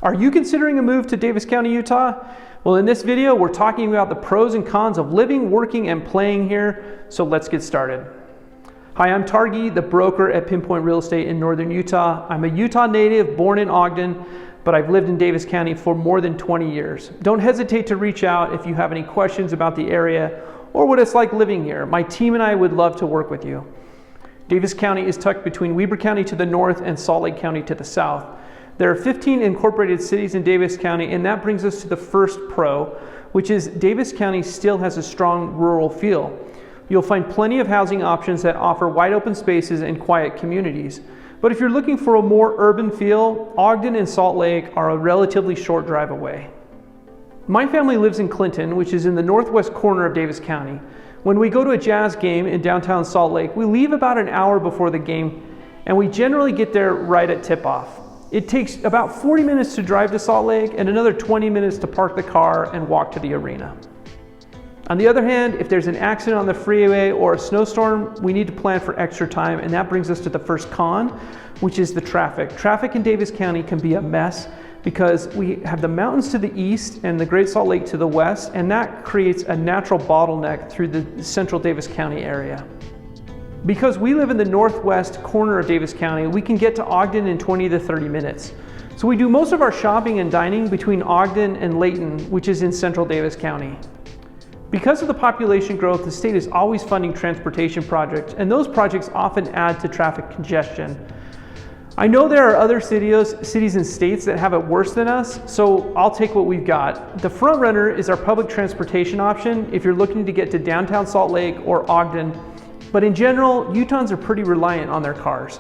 Are you considering a move to Davis County, Utah? Well, in this video, we're talking about the pros and cons of living, working, and playing here, so let's get started. Hi, I'm Targhee, the broker at Pinpoint Real Estate in Northern Utah. I'm a Utah native, born in Ogden, but I've lived in Davis County for more than 20 years. Don't hesitate to reach out if you have any questions about the area or what it's like living here. My team and I would love to work with you. Davis County is tucked between Weber County to the north and Salt Lake County to the south. There are 15 incorporated cities in Davis County, and that brings us to the first pro, which is Davis County still has a strong rural feel. You'll find plenty of housing options that offer wide open spaces and quiet communities. But if you're looking for a more urban feel, Ogden and Salt Lake are a relatively short drive away. My family lives in Clinton, which is in the northwest corner of Davis County. When we go to a Jazz game in downtown Salt Lake, we leave about an hour before the game, and we generally get there right at tip-off. It takes about 40 minutes to drive to Salt Lake and another 20 minutes to park the car and walk to the arena. On the other hand, if there's an accident on the freeway or a snowstorm, we need to plan for extra time, and that brings us to the first con, which is the traffic. Traffic in Davis County can be a mess because we have the mountains to the east and the Great Salt Lake to the west, and that creates a natural bottleneck through the central Davis County area. Because we live in the northwest corner of Davis County, we can get to Ogden in 20 to 30 minutes. So we do most of our shopping and dining between Ogden and Layton, which is in central Davis County. Because of the population growth, the state is always funding transportation projects, and those projects often add to traffic congestion. I know there are other cities and states that have it worse than us, so I'll take what we've got. The front runner is our public transportation option if you're looking to get to downtown Salt Lake or Ogden. But in general, Utahns are pretty reliant on their cars.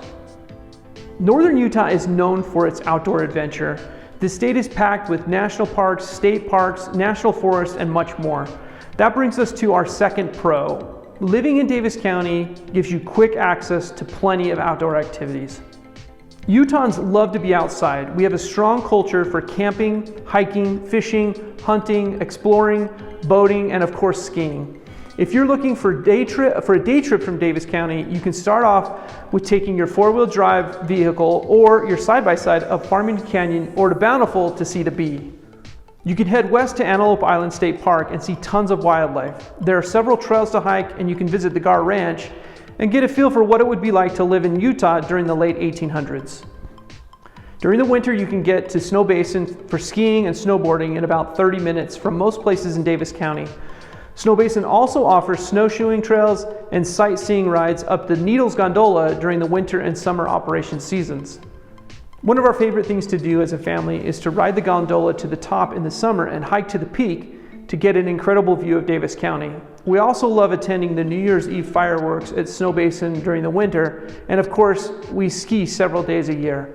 Northern Utah is known for its outdoor adventure. The state is packed with national parks, state parks, national forests, and much more. That brings us to our second pro. Living in Davis County gives you quick access to plenty of outdoor activities. Utahns love to be outside. We have a strong culture for camping, hiking, fishing, hunting, exploring, boating, and of course skiing. If you're looking for a day trip from Davis County, you can start off with taking your four-wheel drive vehicle or your side-by-side up Farmington Canyon or to Bountiful to see the bee. You can head west to Antelope Island State Park and see tons of wildlife. There are several trails to hike, and you can visit the Gar Ranch and get a feel for what it would be like to live in Utah during the late 1800s. During the winter, you can get to Snow Basin for skiing and snowboarding in about 30 minutes from most places in Davis County. Snow Basin also offers snowshoeing trails and sightseeing rides up the Needles Gondola during the winter and summer operation seasons. One of our favorite things to do as a family is to ride the gondola to the top in the summer and hike to the peak to get an incredible view of Davis County. We also love attending the New Year's Eve fireworks at Snow Basin during the winter, and of course, we ski several days a year.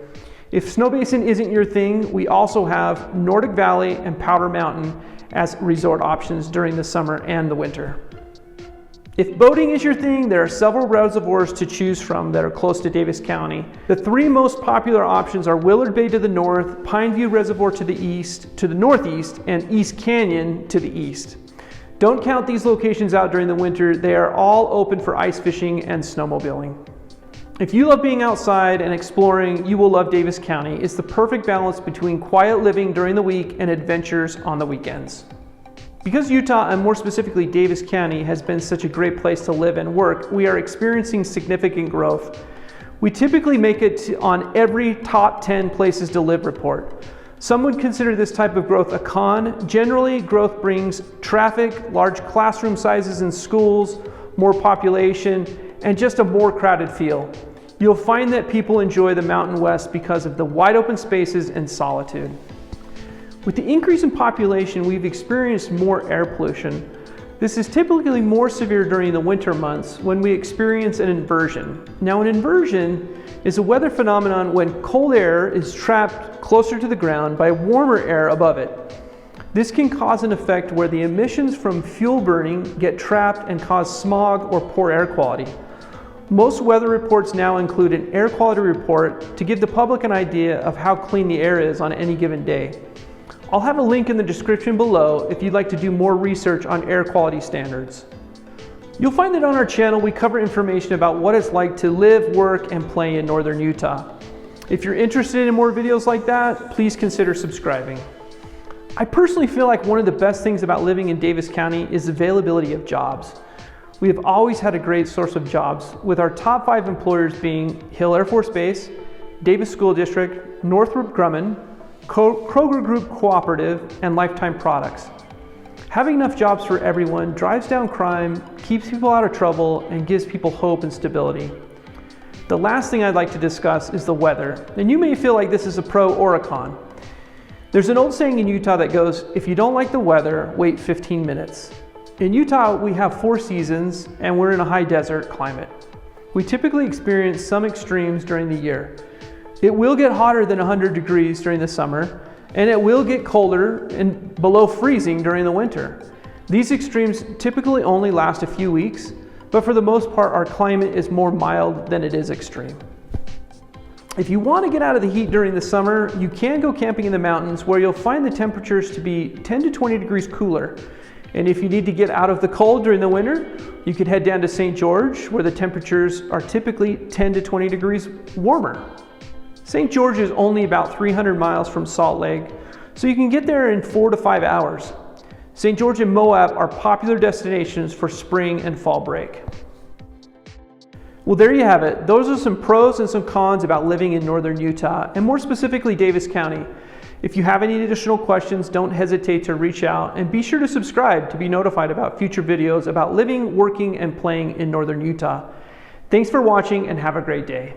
If Snow Basin isn't your thing, we also have Nordic Valley and Powder Mountain as resort options during the summer and the winter. If boating is your thing, there are several reservoirs to choose from that are close to Davis County. The three most popular options are Willard Bay to the north, Pineview Reservoir to the northeast, and East Canyon to the east. Don't count these locations out during the winter. They are all open for ice fishing and snowmobiling. If you love being outside and exploring, you will love Davis County. It's the perfect balance between quiet living during the week and adventures on the weekends. Because Utah, and more specifically Davis County, has been such a great place to live and work, we are experiencing significant growth. We typically make it on every top 10 places to live report. Some would consider this type of growth a con. Generally, growth brings traffic, large classroom sizes in schools, more population, and just a more crowded feel. You'll find that people enjoy the Mountain West because of the wide open spaces and solitude. With the increase in population, we've experienced more air pollution. This is typically more severe during the winter months when we experience an inversion. Now, an inversion is a weather phenomenon when cold air is trapped closer to the ground by warmer air above it. This can cause an effect where the emissions from fuel burning get trapped and cause smog or poor air quality. Most weather reports now include an air quality report to give the public an idea of how clean the air is on any given day. I'll have a link in the description below if you'd like to do more research on air quality standards. You'll find that on our channel we cover information about what it's like to live, work, and play in northern Utah. If you're interested in more videos like that, please consider subscribing. I personally feel like one of the best things about living in Davis County is the availability of jobs. We have always had a great source of jobs, with our top 5 employers being Hill Air Force Base, Davis School District, Northrop Grumman, Kroger Group Cooperative, and Lifetime Products. Having enough jobs for everyone drives down crime, keeps people out of trouble, and gives people hope and stability. The last thing I'd like to discuss is the weather, and you may feel like this is a pro or a con. There's an old saying in Utah that goes, if you don't like the weather, wait 15 minutes. In Utah, we have 4 seasons, and we're in a high desert climate. We typically experience some extremes during the year. It will get hotter than 100 degrees during the summer, and it will get colder and below freezing during the winter. These extremes typically only last a few weeks, but for the most part, our climate is more mild than it is extreme. If you want to get out of the heat during the summer, you can go camping in the mountains where you'll find the temperatures to be 10 to 20 degrees cooler. And if you need to get out of the cold during the winter, you could head down to St. George, where the temperatures are typically 10 to 20 degrees warmer. St. George is only about 300 miles from Salt Lake, so you can get there in 4 to 5 hours. St. George and Moab are popular destinations for spring and fall break. Well, there you have it. Those are some pros and some cons about living in northern Utah, and more specifically Davis County. If you have any additional questions, don't hesitate to reach out, and be sure to subscribe to be notified about future videos about living, working, and playing in northern Utah. Thanks for watching, and have a great day.